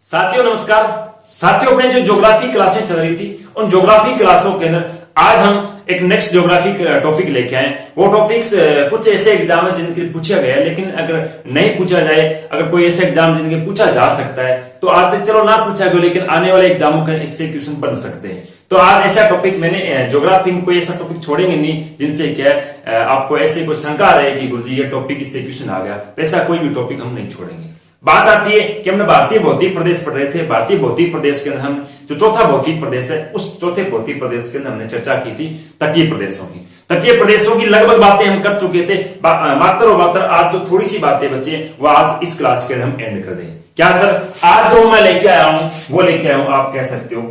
साथियों नमस्कार। साथियों अपने जो ज्योग्राफी क्लासें चल रही थी उन ज्योग्राफी क्लासों के अंदर आज हम एक नेक्स्ट ज्योग्राफी टॉपिक लेके आए। वो टॉपिक्स कुछ ऐसे एग्जाम है जिनके पूछा गया है, लेकिन अगर नहीं पूछा जाए, अगर कोई ऐसा एग्जाम जिनके पूछा जा सकता है तो आज तक चलो ना पूछा गया, लेकिन आने वाले एग्जामों के इससे क्वेश्चन बन सकते हैं। तो आज ऐसा टॉपिक मैंने ज्योग्राफी में कोई ऐसा टॉपिक छोड़ेंगे नहीं जिनसे क्या आपको ऐसे कोई शंका रहे कि गुरुजी ये टॉपिक इससे क्वेश्चन आ गया, तो ऐसा कोई भी टॉपिक हम नहीं छोड़ेंगे। बात आती है कि हमने भारतीय भौतिक प्रदेश पढ़ रहे थे। भारतीय भौतिक प्रदेश के अंदर हम जो चौथा भौतिक प्रदेश है उस चौथे भौतिक प्रदेश के अंदर हमने चर्चा की थी तटीय प्रदेशों की। तटीय प्रदेशों की लगभग बातें हम कर चुके थे। मात्र और मात्र आज जो थोड़ी सी बातें बची है वो आज इस क्लास के अंदर हम एंड कर देंगे। क्या सर, आज जो मैं लेके आया हूं वो लेके आया हूं, आप कह सकते हो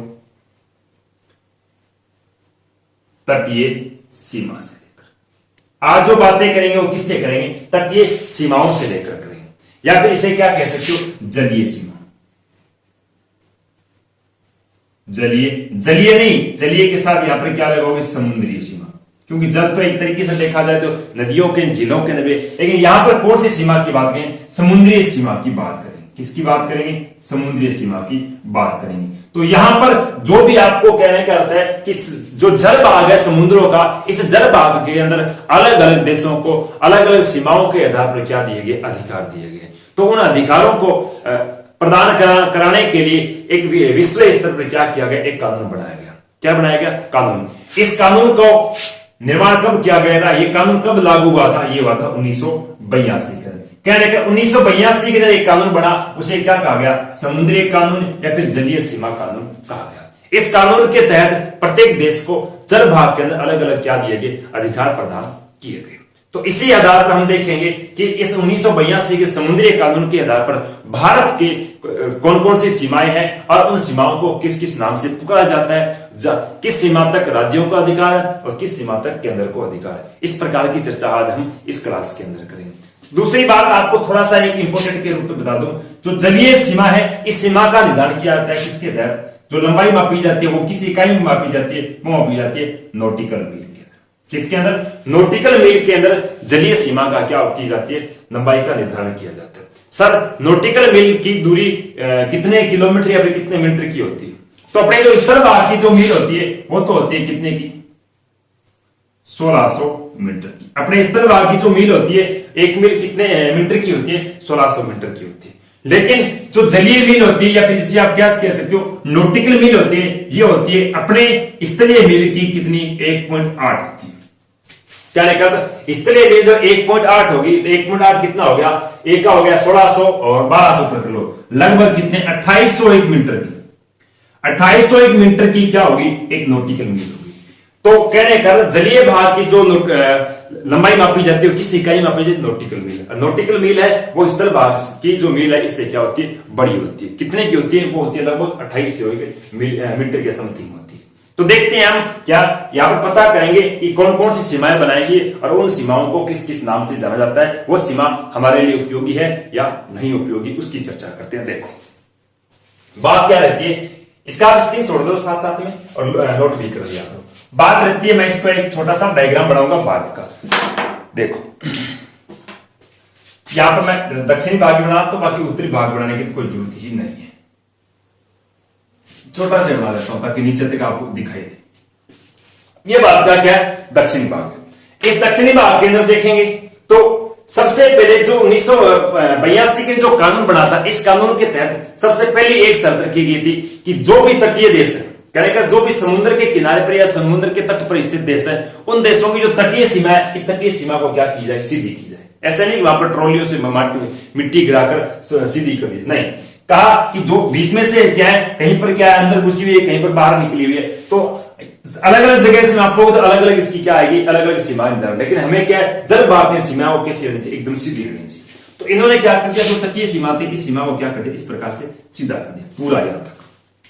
तटीय सीमा से लेकर। आज जो बातें करेंगे वो किससे करेंगे? तटीय सीमाओं से लेकर करेंगे, या फिर इसे क्या कह सकते हो? जलीय सीमा। जलीय नहीं, जलीय के साथ यहां पर क्या लगाओगे? समुद्री सीमा, क्योंकि जल तो एक तरीके से देखा जाए तो नदियों के झीलों के अंदर, लेकिन यहां पर कौन सी सीमा की बात करें? समुद्री सीमा की बात करेंगे। किसकी बात करेंगे? समुद्री सीमा की बात करेंगे। तो यहां पर जो भी आपको कहने का अर्थ है कि जो जल भाग है समुद्रों का, इस जल भाग के अंदर अलग अलग देशों को अलग अलग सीमाओं के आधार पर क्या दिए गए? अधिकार दिए गए। तो उन अधिकारों को प्रदान कराने के लिए एक विश्व स्तर पर क्या किया गया? एक कानून बनाया गया। क्या बनाया गया? कानून। इस कानून को निर्माण कब किया गया था? ये कानून कब लागू हुआ था? ये हुआ था 1982 के। कहने का 1982 के अंदर एक कानून बना, उसे क्या कहा गया? समुद्री कानून या फिर जलीय सीमा कानून कहा गया। इस कानून के तहत प्रत्येक देश को जल भाग के अंदर अलग अलग क्या दिए गए? अधिकार प्रदान किए गए। तो इसी आधार पर हम देखेंगे कि इस 1982 के समुद्री कानून के आधार पर भारत के कौन कौन सी सीमाएं हैं और उन सीमाओं को किस किस नाम से पुकारा जाता है, किस सीमा तक राज्यों का अधिकार है और किस सीमा तक केंद्र को अधिकार है। इस प्रकार की चर्चा आज हम इस क्लास के अंदर करेंगे। दूसरी बात आपको थोड़ा सा एक इंपोर्टेंट के रूप में बता दूं, जो जलीय सीमा है इस सीमा का निर्धारण किया जाता है किसके तहत? जो लंबाई मापी जाती है वो किस इकाई में मापी जाती है? वो मापी जाती है नॉटिकल मील के अंदर। किसके अंदर? नॉटिकल मील के अंदर जलीय सीमा का क्या की जाती है? लंबाई का निर्धारण किया जाता है। सर, नॉटिकल मील की दूरी कितने किलोमीटर या फिर कितने मीटर की होती है? तो अपने जो स्थल भाग की जो मील होती है वो तो होती है कितने की? 1600 मीटर की। अपने स्थल भाग की जो मील होती है, एक मील कितने मीटर की होती है? 1600 मीटर की होती है। लेकिन जो जलीय मील होती है या फिर जिसे आप क्या कह सकते हो नॉटिकल मील होती है, ये होती है अपने स्थलीय मील की कितनी? 1.8 होती है। क्या लिखा था? स्थलीय मील जब 1.8 होगी तो 1.8 कितना हो गया? एक का हो गया 1600 और 1200 पर किलो, लगभग कितने? 2801 मीटर की। 2801 मीटर की क्या होगी? एक नॉटिकल मील होगी। तो कहने का जलीय भाग की जो लंबाई मापी जाती है किस इकाई में मापी जाती है? नॉटिकल मील। नॉटिकल मील है वो स्थल भाग की जो मील है इससे क्या होती है? बड़ी होती है। कितने की होती है? वो होती है लगभग 28 मीटर के समथिंग होती है। तो देखते हैं हम क्या यहाँ पर पता करेंगे कि कौन कौन सी सीमाएं बनाएंगी और उन सीमाओं को किस किस नाम से जाना जाता है, वो सीमा हमारे लिए उपयोगी है या नहीं उपयोगी, उसकी चर्चा करते हैं। देखो बात क्या रहती है, इसका आप स्क्रीन छोड़ दो साथ साथ में और नोट भी कर दिया करो। बात रहती है, मैं इसको एक छोटा सा डायग्राम बनाऊंगा भारत का। देखो यहां पर मैं दक्षिणी भाग बना, तो बाकी उत्तरी भाग बनाने की तो कोई जरूरत ही नहीं है। छोटा सा बना लेता हूं ताकि नीचे तक आपको दिखाई दे। ये बात का क्या है? दक्षिणी भाग। इस दक्षिणी भाग के अंदर देखेंगे तो सबसे पहले जो 1982 के जो कानून बना था, इस कानून के तहत सबसे पहले एक शर्त रखी गई थी कि जो भी तटीय देश है, कहने का जो भी समुद्र के किनारे पर या समुद्र के तट पर स्थित देश है, उन देशों की जो तटीय सीमा है, इस तटीय सीमा को क्या की जाए? सीधी की जाए। ऐसा नहीं वहां पर ट्रॉलियों से मिट्टी गिराकर सीधी कर दी, नहीं। कहा कि जो बीच में से क्या है, कहीं पर क्या है अंदर घुसी हुई है, कहीं पर बाहर निकली हुई है, तो अलग अलग जगह से आपको तो अलग अलग इसकी क्या आएगी? अलग अलग सीमा निर्धारण। लेकिन हमें क्या है? जल भाग में सीमा को कैसे रहनी चाहिए? एकदम सीधी रहनी चाहिए। तो इन्होंने क्या कर दिया? जो तटीय सीमा थी इस सीमा को क्या कर दिया? इस प्रकार से सीधा कर दिया पूरा यहां तक।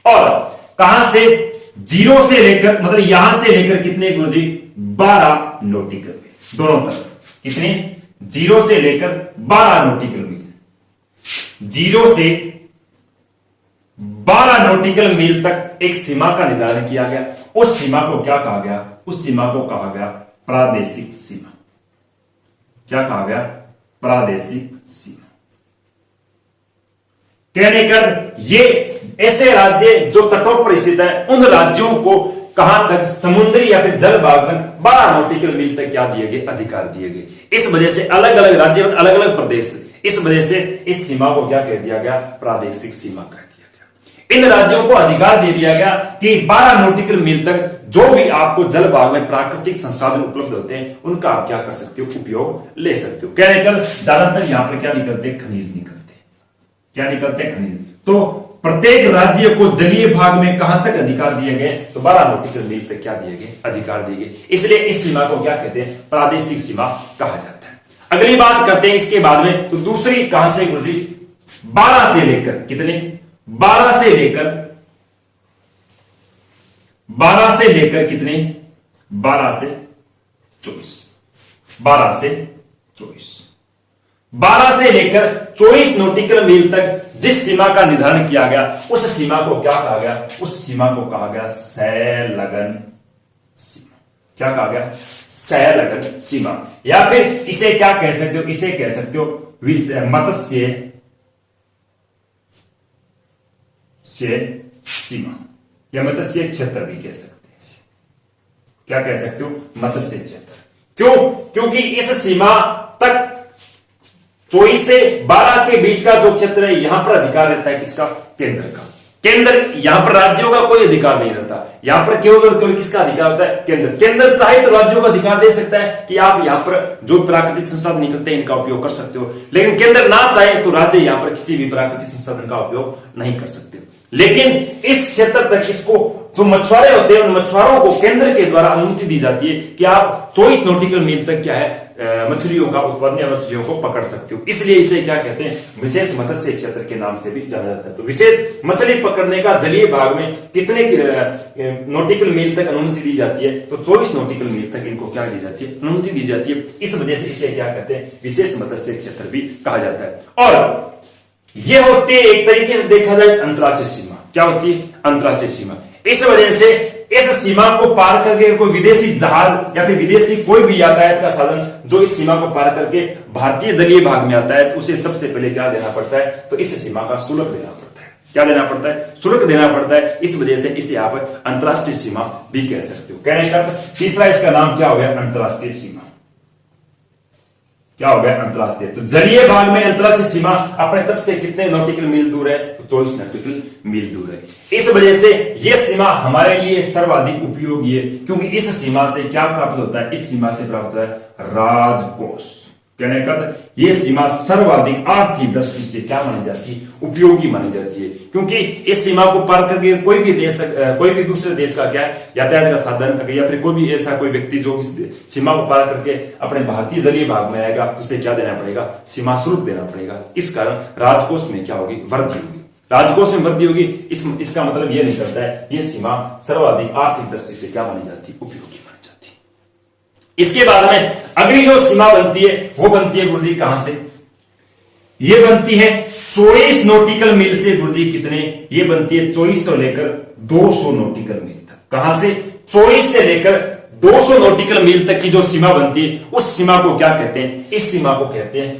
और कहां से? जीरो से लेकर, मतलब यहां से लेकर कितने गुरुजी? 12 नॉटिकल मील दोनों तरफ। कितने? जीरो से लेकर 12 नॉटिकल मील। जीरो से 12 नॉटिकल मील तक एक सीमा का निर्धारण किया गया। उस सीमा को क्या कहा गया? उस सीमा को कहा गया प्रादेशिक सीमा। क्या कहा गया? प्रादेशिक सीमा। कहने का ये ऐसे राज्य जो तटों पर स्थित है उन राज्यों को कहां तक समुद्री या फिर जल भाग में 12 नॉटिकल मील तक क्या दिए गए, अधिकार दिए गए। इस वजह से अलग अलग राज्य में अलग अलग प्रदेश, इस वजह से इस सीमा को क्या कह दिया गया, प्रादेशिक सीमा कह दिया गया। इन राज्यों को अधिकार दे दिया गया कि 12 नॉटिकल मील तक जो भी आपको जल भाग में प्राकृतिक संसाधन उपलब्ध होते हैं उनका आप क्या कर सकते हो, उपयोग ले सकते हो। कहने का ज्यादातर यहां पर क्या निकलते, खनिज निकलते, क्या निकलते, खनिज। तो प्रत्येक राज्य को जलीय भाग में कहां तक अधिकार दिए गए, तो 12 नॉटिकल मील तक क्या दिए गए, अधिकार दिए गए। इसलिए इस सीमा को क्या कहते हैं, प्रादेशिक सीमा कहा जाता है। अगली बात करते हैं इसके बाद में, तो दूसरी कहां से गुरुजी, 12 से लेकर कितने, 12 से लेकर कितने, 12 से 24, 12 से 24, 12 से लेकर 24 नॉटिकल मील तक जिस सीमा का निर्धारण किया गया उस सीमा को क्या कहा गया, उस सीमा को कहा गया संलग्न सीमा। क्या कहा गया, संलग्न सीमा, या फिर इसे क्या कह सकते हो, इसे कह सकते हो मत्स्य सीमा या मत्स्य क्षेत्र भी कह सकते हैं इसे। क्या कह सकते हो, मत्स्य क्षेत्र। क्यों, क्योंकि इस सीमा तक 24 से 12 के बीच का जो क्षेत्र है यहां पर अधिकार रहता है किसका, केंद्र का। केंद्र, यहां पर राज्यों का कोई अधिकार नहीं रहता, यहां पर केवल और केवल किसका अधिकार होता है, केंद्र। केंद्र चाहे तो राज्यों को अधिकार दे सकता है कि आप यहां पर जो प्राकृतिक संसाधन निकलते हैं इनका उपयोग कर सकते हो, लेकिन केंद्र ना चाहे तो राज्य यहां पर किसी भी प्राकृतिक संसाधन का उपयोग नहीं कर सकते। लेकिन इस क्षेत्र तक इसको जो मछुआरे होते हैं उन मछुआरों को केंद्र के द्वारा अनुमति दी जाती है कि आप 24 नॉटिकल मील तक क्या है, मछलियों का उत्पादन या मछलियों को पकड़ सकते हो। इसलिए इसे क्या कहते हैं, विशेष मत्स्य क्षेत्र के नाम से भी जाना जाता है। तो विशेष मछली पकड़ने का जलीय भाग में कितने नॉटिकल मील तक अनुमति दी जाती है, तो 24 नॉटिकल मील तक इनको क्या दी जाती है, अनुमति दी जाती है। इस वजह से इसे क्या कहते हैं, विशेष मत्स्य क्षेत्र भी कहा जाता है। और ये होती है एक तरीके से देखा जाए अंतर्राष्ट्रीय सीमा। क्या होती है, अंतर्राष्ट्रीय सीमा। इस वजह से इस सीमा को पार करके कोई विदेशी जहाज या फिर विदेशी कोई भी यातायात का साधन जो इस सीमा को पार करके भारतीय जलीय भाग में आता है तो उसे सबसे पहले क्या देना पड़ता है, तो इस सीमा का शुल्क देना पड़ता है। क्या देना पड़ता है, शुल्क देना पड़ता है। इस वजह से इसे आप अंतर्राष्ट्रीय सीमा भी कह सकते हो। कहने का तीसरा इसका नाम क्या हो गया, अंतर्राष्ट्रीय सीमा। क्या हो गया, अंतर्राष्ट्रीय। तो जलीय भाग में अंतर्राष्ट्रीय सीमा अपने तट से कितने नॉटिकल मील दूर है, तो 24 नॉटिकल मील दूर है। इस वजह से यह सीमा हमारे लिए सर्वाधिक उपयोगी है, क्योंकि इस सीमा से क्या प्राप्त होता है, इस सीमा से प्राप्त होता है राजकोष। कहने का यह सीमा सर्वाधिक आर्थिक दृष्टि से क्या मानी जाती है, उपयोगी मानी जाती है। क्योंकि इस सीमा को पार करके कोई भी देश, कोई भी दूसरे देश का क्या यातायात का साधन या फिर कोई भी ऐसा कोई व्यक्ति जो इस सीमा को पार करके अपने भारतीय जलीय भाग में आएगा तो उसे क्या देना पड़ेगा, सीमा शुल्क देना पड़ेगा। इस कारण राजकोष में क्या होगी, वृद्धि होगी। राजकोष में वृद्धि होगी, इसका मतलब यह निकलता है यह सीमा सर्वाधिक आर्थिक दृष्टि से क्या मानी जाती है, उपयोगी। इसके बाद में अगली जो सीमा बनती है वो बनती है गुरुजी कहां से, ये बनती है 24 नॉटिकल मील से। गुरुजी कितने, ये बनती है 24 से लेकर 200 नॉटिकल मील तक। कहां से, 24 से लेकर 200 नॉटिकल मील तक की जो सीमा बनती है उस सीमा को क्या कहते हैं, इस सीमा को कहते हैं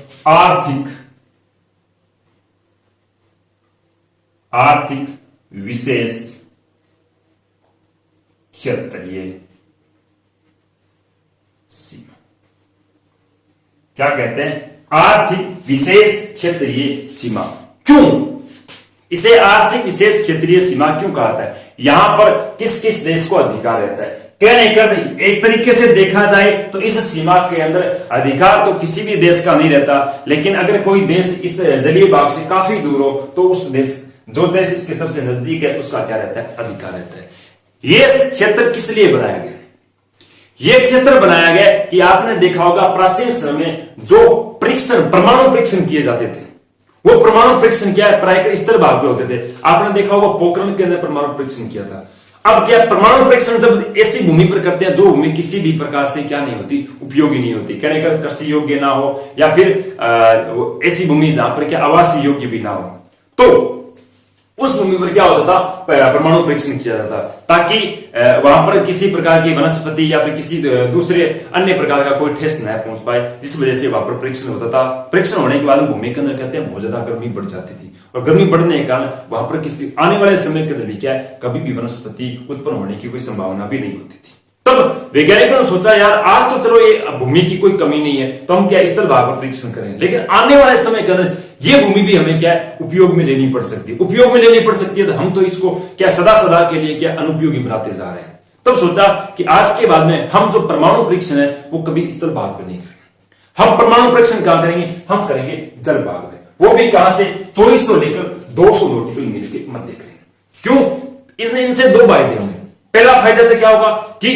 आर्थिक विशेष क्षेत्रीय सीमा। क्या कहते हैं, आर्थिक विशेष क्षेत्रीय सीमा। क्यों इसे आर्थिक विशेष क्षेत्रीय सीमा क्यों कहा है, यहां पर किस किस देश को अधिकार रहता है। कहने का एक तरीके से देखा जाए तो इस सीमा के अंदर अधिकार तो किसी भी देश का नहीं रहता, लेकिन अगर कोई देश इस जलीय भाग से काफी दूर हो तो उस देश, जो देश इसके सबसे नजदीक है उसका क्या रहता है, अधिकार रहता है। यह क्षेत्र किस लिए बनाया गया, यह क्षेत्र बनाया गया कि आपने देखा होगा प्राचीन समय में जो परीक्षण, परमाणु परीक्षण किए जाते थे, वो परमाणु परीक्षण क्या है, प्राय स्तर भाग पे होते थे। आपने देखा होगा पोखरण के अंदर परमाणु परीक्षण किया था। अब क्या परमाणु परीक्षण जब ऐसी भूमि पर करते हैं जो भूमि किसी भी प्रकार से क्या नहीं होती, उपयोगी नहीं होती, कहने का कृषि योग्य ना हो या फिर ऐसी भूमि जहां पर क्या आवासीय योग्य भी ना हो, तो उस भूमि पर क्या होता था, परमाणु परीक्षण किया जाता ताकि वहां पर किसी प्रकार की वनस्पति या फिर किसी दूसरे अन्य प्रकार का कोई ठेस न पहुंच पाए, जिस वजह से वहां पर परीक्षण होता था। परीक्षण होने के बाद भूमि के अंदर कहते हैं बहुत ज्यादा गर्मी बढ़ जाती थी और गर्मी बढ़ने के कारण वहां पर किसी आने वाले समय के अंदर भी क्या है, कभी भी वनस्पति उत्पन्न होने की कोई संभावना भी नहीं होती थी। तब वैज्ञानिकों ने सोचा यार आज तो चलो ये भूमि की कोई कमी नहीं है, तो हम क्या स्थल भाग पर परीक्षण करें, लेकिन आने वाले समय के अंदर ये भूमि भी हमें क्या है उपयोग में लेनी पड़ सकती है, उपयोग में लेनी पड़ सकती है, तो हम तो इसको क्या सदा सदा के लिए क्या अनुपयोगी बनाते जा रहे हैं। तब सोचा कि आज के बाद में हम जो परमाणु परीक्षण है वो कभी स्थल भाग पर नहीं करेंगे, हम परमाणु परीक्षण कहां करेंगे, हम करेंगे जल भाग में, वो भी कहां से 2400 लेकर 200 नॉटिकल मील के मध्य करेंगे। क्यों, इनसे दो फायदे होंगे। पहला फायदा तो क्या होगा कि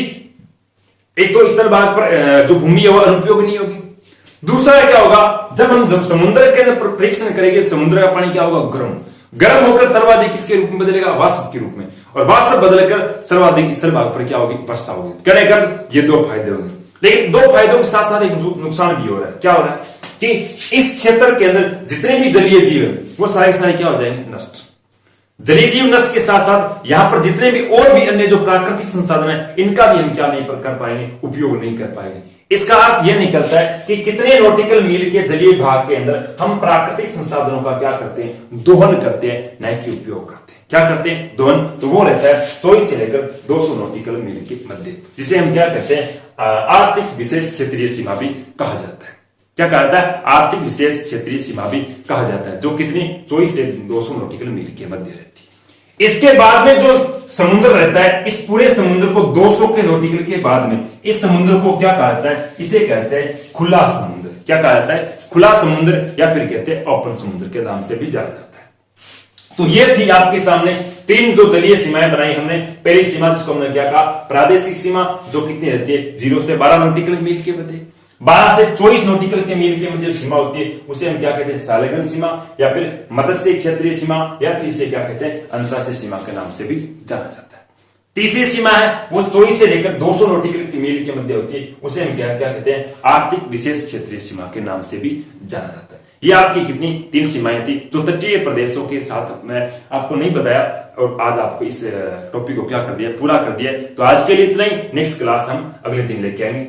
एक तो स्थल भाग पर जो भूमि है वो अनुपयोगी नहीं होगी, दूसरा क्या होगा जब समुद्र के अंदर परीक्षण करेंगे, समुद्र का पानी क्या होगा, गर्म होकर सर्वाधिक किसके रूप में बदलेगा, वाष्प के रूप में, और वाष्प बदलकर सर्वाधिक स्थल भाग पर क्या होगी, वर्षा होगी। कहने कर ये दो फायदे होंगे, लेकिन दो फायदों के साथ साथ एक नुकसान भी हो रहा है। क्या हो रहा है कि इस क्षेत्र के अंदर जितने भी जलीय जीव है वो सारे क्या हो जाएंगे, नष्ट। जलीय जीव नष्ट के साथ साथ यहां पर जितने भी और भी अन्य जो प्राकृतिक संसाधन है इनका भी हम क्या नहीं कर पाएंगे, उपयोग नहीं कर पाएंगे। इसका अर्थ यह निकलता है कि कितने नॉटिकल मील के जलीय भाग के अंदर हम प्राकृतिक संसाधनों का क्या करते हैं, दोहन करते हैं, न कि उपयोग करते हैं। क्या करते हैं, दोहन। तो वो रहता है 24 से लेकर 200 नॉटिकल मील के मध्य, जिसे हम क्या कहते हैं आर्थिक विशेष क्षेत्रीय सीमा भी कहा जाता है। क्या कहा जाता है, आर्थिक विशेष क्षेत्रीय सीमा भी कहा जाता है, जो कितनी 24 से 200 नॉटिकल मील के मध्य रहती है। इसके बाद में जो समुद्र रहता है, इस पूरे समुद्र को 200 के नॉटिकल के बाद में इस समुद्र को क्या कहा जाता है, इसे कहते हैं खुला समुद्र। क्या कहा जाता है, खुला समुद्र, या फिर कहते हैं ओपन समुद्र के नाम से भी जाना जाता है। तो ये थी आपके सामने तीन जो जलीय सीमाएं बनाई हमने। पहली सीमा जिसको हमने क्या कहा, प्रादेशिक सीमा, जो कितनी रहती है 0 से 12 नॉटिकल मील के मध्य। 12 से 24 नॉटिकल के मील के मध्य सीमा होती है, उसे हम क्या कहते हैं, सालगन सीमा, या फिर मत्स्य क्षेत्रीय सीमा, या फिर इसे क्या कहते हैं, अंतर्राष्ट्रीय सीमा के नाम से भी जाना जाता है। तीसरी सीमा है वो 24 से लेकर 200 नॉटिकल मील के मध्य होती है, उसे हम क्या कहते हैं, आर्थिक विशेष क्षेत्रीय सीमा के नाम से भी जाना जाता है। ये आपकी कितनी 3 सीमाएं थी जो तटीय प्रदेशों के साथ मैं आपको नहीं बताया, और आज आपको इस टॉपिक को क्या कर दिया, पूरा कर दिया। तो आज के लिए इतना ही, नेक्स्ट क्लास हम अगले दिन लेके आएंगे।